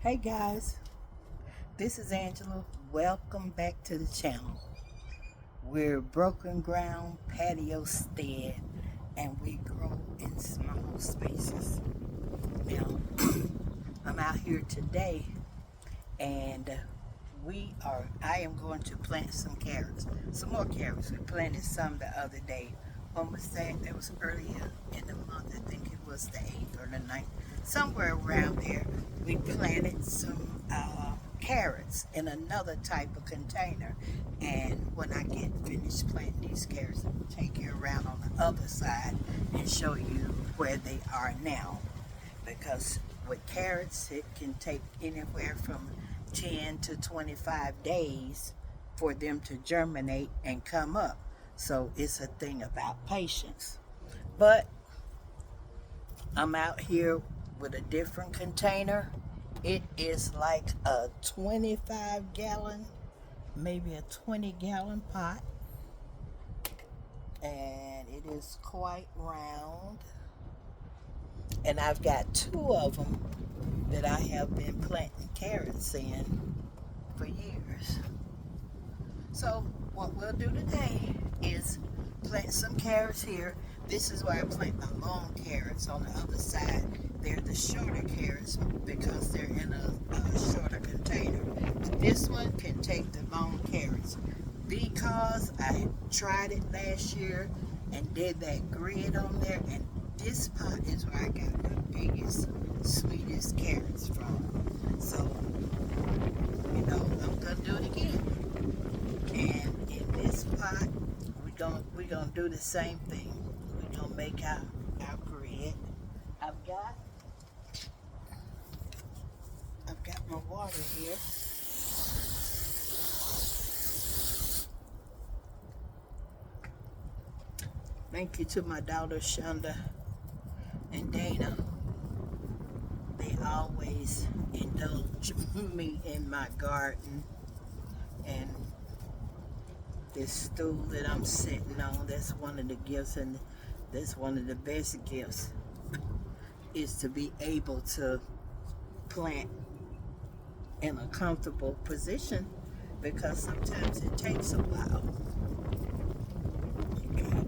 Hey guys, this is Angela. Welcome back to the channel. We're Broken Ground Patio Stead and we grow in small spaces. Now, I'm out here today and I am going to plant some carrots. Some more carrots. We planted some the other day. When was that? It was earlier in the month. I think it was the 8th or the 9th. Somewhere around there. We planted some carrots in another type of container. And when I get finished planting these carrots, I'll take you around on the other side and show you where they are now. Because with carrots, it can take anywhere from 10 to 25 days for them to germinate and come up. So it's a thing about patience. But I'm out here with a different container. It is like a 25-gallon, maybe a 20-gallon pot. And it is quite round. And I've got two of them that I have been planting carrots in for years. So what we'll do today is plant some carrots here. This is where I plant my long carrots on the other side. They're the shorter carrots because they're in a shorter container. But this one can take the long carrots because I tried it last year and did that grid on there, and this pot is where I got the biggest, sweetest carrots from. So, I'm gonna do it again. And in this pot, we're gonna do the same thing. We're gonna make our grid. I've got my water here. Thank you to my daughter Shonda and Dana. They always indulge me in my garden. And this stool that I'm sitting on, that's one of the gifts, and that's one of the best gifts, is to be able to plant in a comfortable position, because sometimes it takes a while.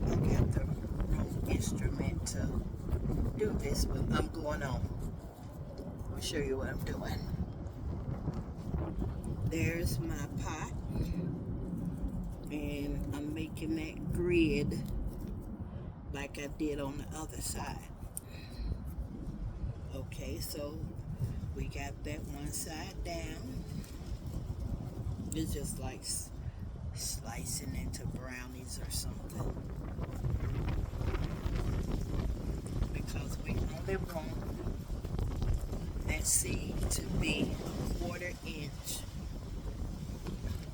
I got the wrong instrument to do this, but I'm going on. I'll show you what I'm doing. There's my pot, and I'm making that grid like I did on the other side. Okay, so we got that one side down. It's just like slicing into brownies or something, because we only want that seed to be a 1/4 inch.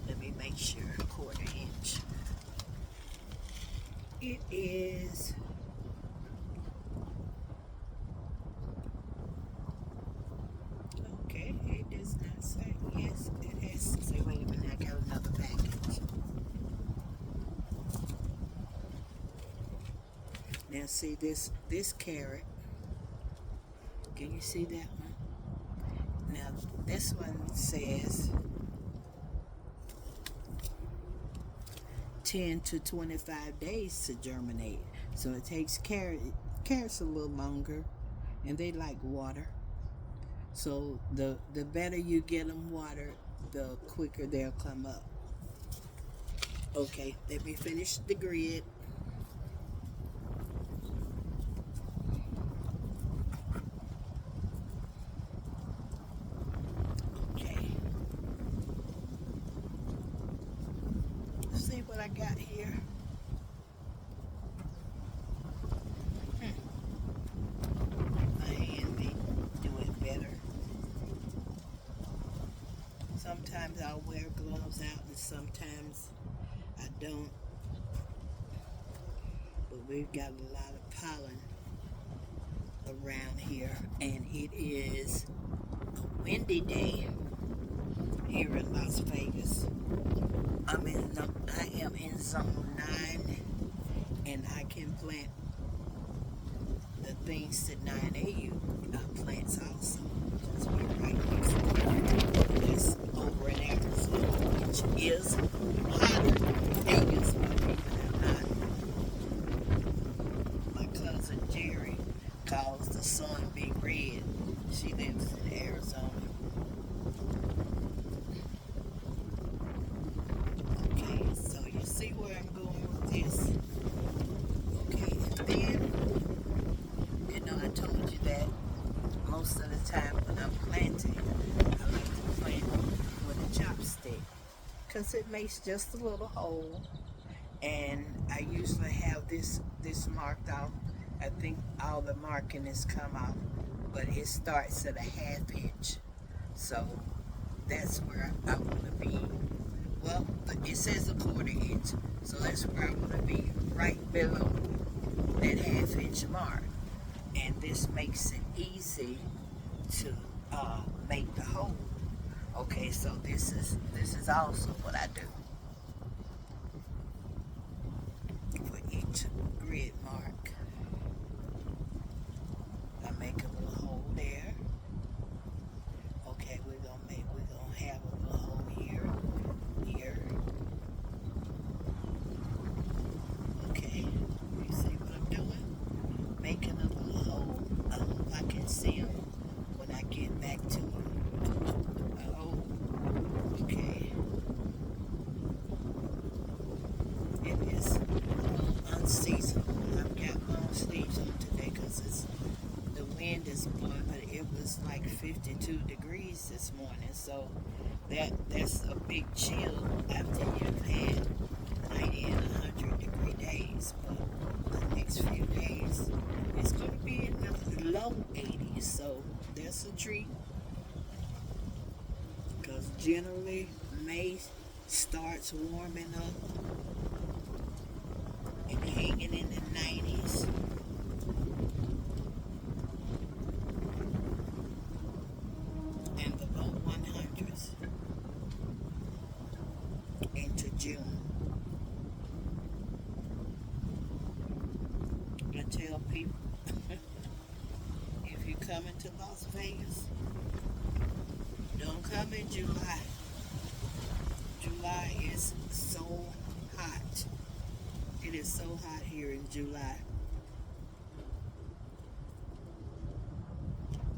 Let me make sure, 1/4 inch. It is okay. It does not say. Yes, it has to say. Wait a minute, I got another package. Now see this carrot. Can you see that one? Now this one says 10 to 25 days to germinate. So it takes carrots a little longer, and they like water. So the better you get them water, the quicker they'll come up. Okay, let me finish the grid. Okay. Let's see what I got here. My hand may do it better. Sometimes I'll wear gloves out and sometimes I don't. But we've got a lot of pollen around here, and it is a windy day here in Las Vegas. I am in zone 9, and I can plant the things that 9AU plants also. Just be right next to Arizona. Okay, so you see where I'm going with this. Okay, and then, I told you that most of the time when I'm planting, I like to plant with a chopstick because it makes just a little hole. And I usually have this marked out. I think all the marking has come out, but it starts at a half inch. So that's where I want to be. Well, it says a quarter inch, so that's where I want to be, right below that half inch mark. And this makes it easy to make the hole. Okay, so this is also what I do for each grid mark. I make a little hole there. Okay, we're gonna have a little hole here, here. Okay, you see what I'm doing? Making a little hole. I hope I can see them when I get back to a hole. Okay, it is unseasonable. I've got long sleeves on today because the wind is blowing, but it was like 52 degrees this morning, so that's a big chill after you've had 90 and 100-degree days. But the next few days it's going to be in the low 80s, so that's a treat because generally May starts warming up and hanging in the 90s. And the low 100s into June. I tell people, if you're coming to Las Vegas, don't come in July. July is so hot. It is so hot here in July.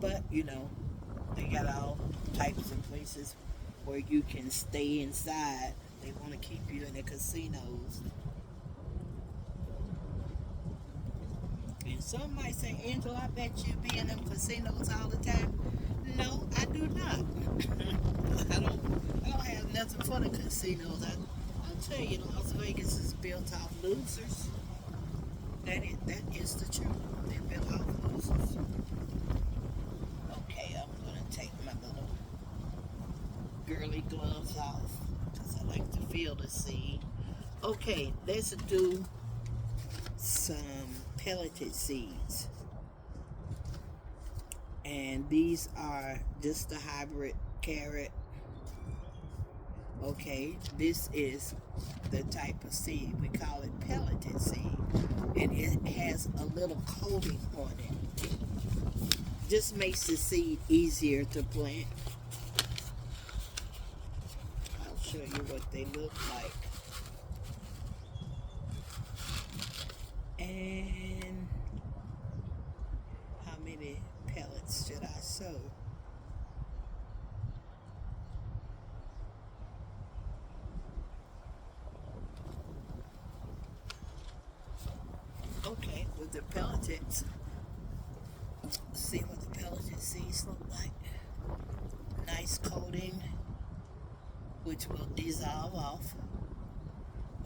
But, they got all types of places where you can stay inside. They want to keep you in the casinos. And some might say, Angela, I bet you be in them casinos all the time. No, I do not. I don't have nothing for the casinos. I'll tell you, Las Vegas is built off losers. That is the truth. They're built off losers. Okay, I'm gonna take my little girly gloves off because I like to feel the seed. Okay, let's do some pelleted seeds. And these are just the hybrid carrot. Okay, this is the type of seed. We call it pelleted seed. And it has a little coating on it. Just makes the seed easier to plant. I'll show you what they look like. And how many pellets should I sow? Okay, with the pelleted, see what the pelleted seeds look like. Nice coating, which will dissolve off.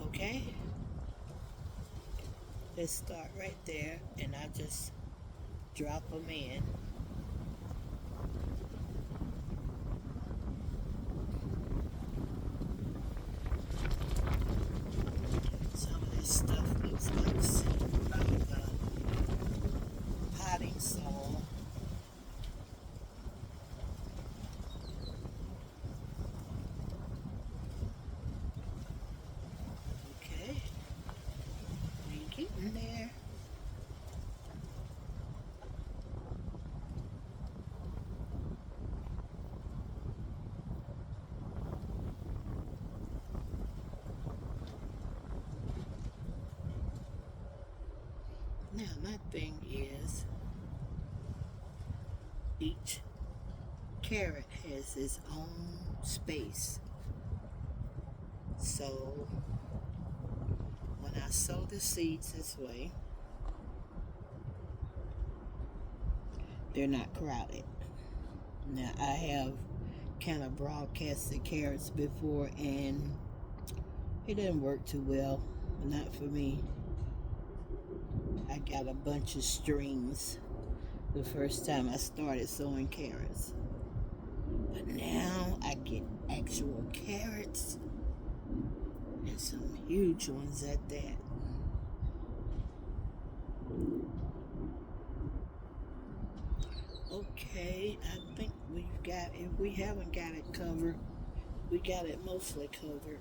Okay, let's start right there, and I just drop them in. Some of this stuff looks like potting soil. Okay, we get in there. Now my thing is each carrot has its own space. So when I sow the seeds this way, they're not crowded. Now I have kind of broadcasted carrots before and it didn't work too well. Not for me. I got a bunch of strings the first time I started sowing carrots. But now I get actual carrots and some huge ones at that. Okay, I think we've got, if we haven't got it covered, we got it mostly covered.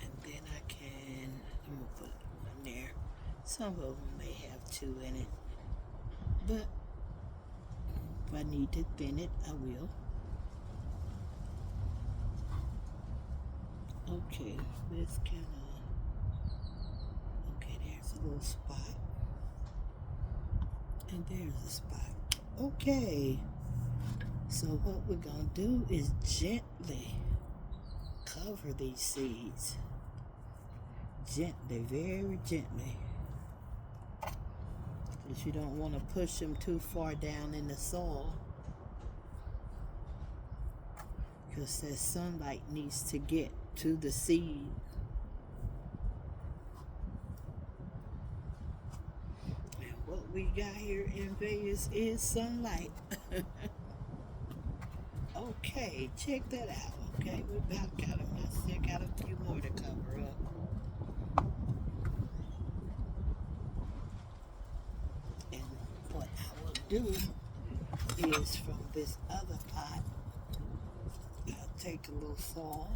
And then I'm gonna put one there. Some of them may have two in it, but if I need to thin it, I will. Okay, this kind of, okay, there's a little spot. And there's a spot. Okay, so what we're gonna do is gently cover these seeds. Gently, very gently. Because you don't want to push them too far down in the soil. Because that sunlight needs to get to the seed. And what we got here in Vegas is sunlight. Okay, check that out. Okay, we about got them. I still got a few more to cover up. And what I will do is from this other pot, I'll take a little soil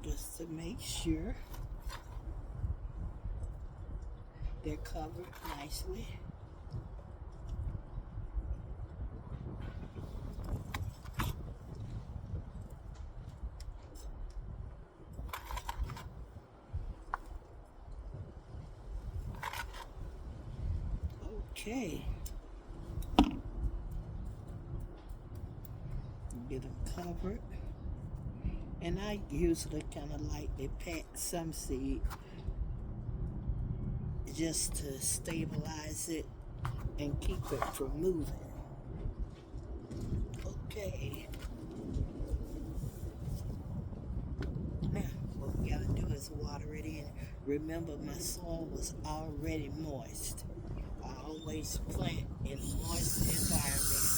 just to make sure they're covered nicely. Okay. Get them covered. And I usually kind of lightly pat some seed just to stabilize it and keep it from moving. Okay. Now, what we gotta do is water it in. Remember, my soil was already moist. I always plant in a moist environment.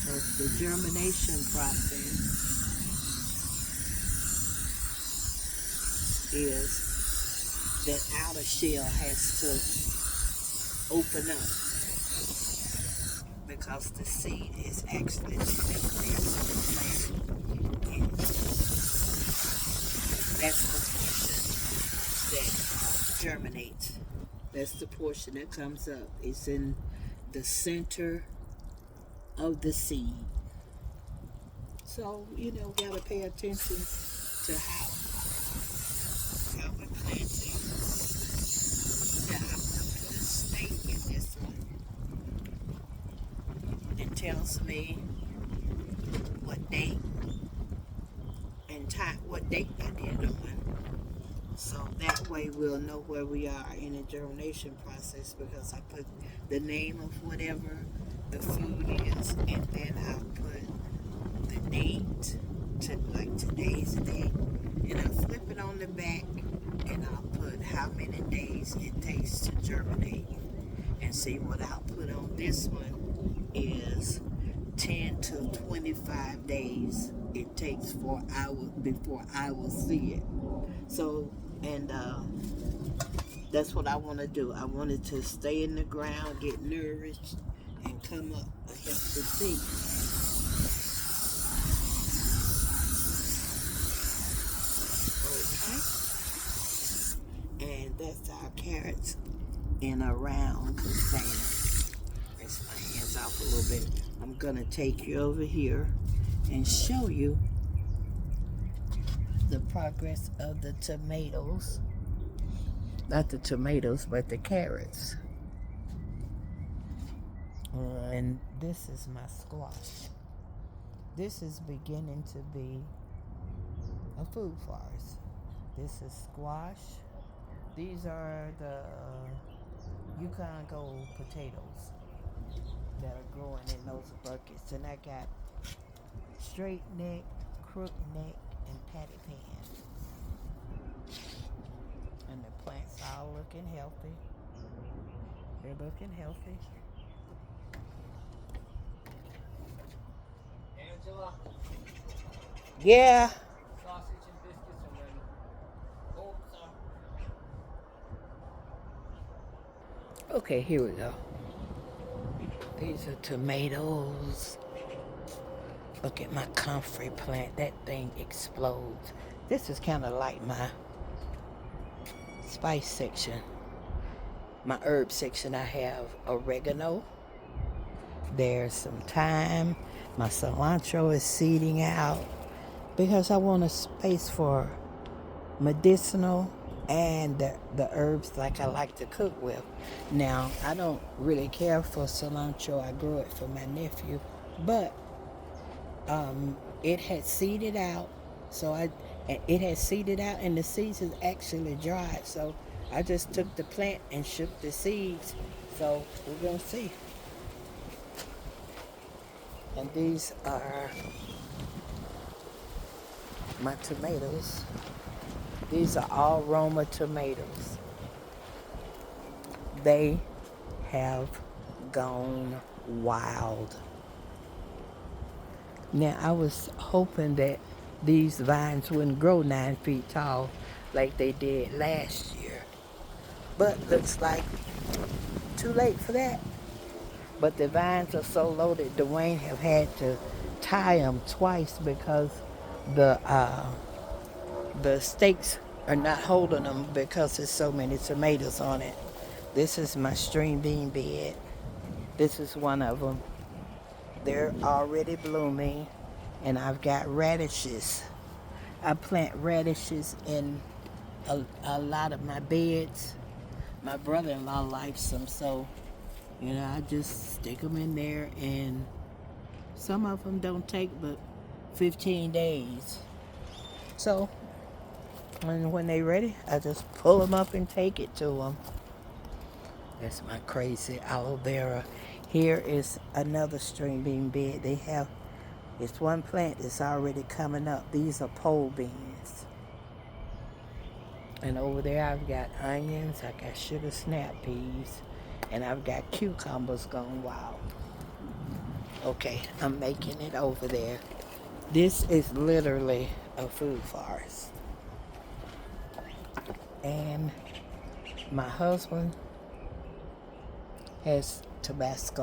So the germination process is that outer shell has to open up because the seed is actually planted, and that's the portion that germinates. That's the portion that comes up. It's in the center of the seed. So, you know, we gotta pay attention to how we're planting. Now, I'm gonna put a stake in this one. It tells me what date and time, what date I did on. So that way we'll know where we are in the germination process, because I put the name of whatever the food is, and then I'll put the date to, like, today's date, and I'll flip it on the back and I'll put how many days it takes to germinate. And see, what I'll put on this one is 10 to 25 days it takes for before I will see it. So, and that's what I want to do. I want it to stay in the ground, get nourished, and come up a healthy seed. Okay. And that's our carrots in a round container. Rinse my hands off a little bit. I'm gonna take you over here and show you the progress of the tomatoes. Not the tomatoes, but the carrots. And this is my squash. This is beginning to be a food forest. This is squash. These are the Yukon Gold potatoes that are growing in those buckets. And I got straight neck, crook neck, and patty pan. And the plants all looking healthy. They're looking healthy. Angela, Yeah. sausage and biscuits, and then Colts. Okay, here we go. These are tomatoes. Look at my comfrey plant. That thing explodes. This is kind of like my spice section. My herb section, I have oregano. There's some thyme. My cilantro is seeding out because I want a space for medicinal and the herbs like I like to cook with. Now, I don't really care for cilantro. I grow it for my nephew, but it had seeded out. It had seeded out, and the seeds is actually dried. So I just took the plant and shook the seeds. So we're gonna see. And these are my tomatoes. These are all Roma tomatoes. They have gone wild. Now, I was hoping that these vines wouldn't grow 9 feet tall like they did last year. But looks like too late for that. But the vines are so loaded, Dwayne have had to tie them twice because the stakes are not holding them because there's so many tomatoes on it. This is my string bean bed. This is one of them. They're already blooming, and I've got radishes. I plant radishes in a lot of my beds. My brother-in-law likes them, so I just stick them in there, and some of them don't take but 15 days. So, and when they're ready, I just pull them up and take it to them. That's my crazy aloe vera. Here is another string bean bed. It's one plant that's already coming up. These are pole beans. And over there I've got onions, I got sugar snap peas, and I've got cucumbers gone wild. Okay, I'm making it over there. This is literally a food forest. And my husband has Tabasco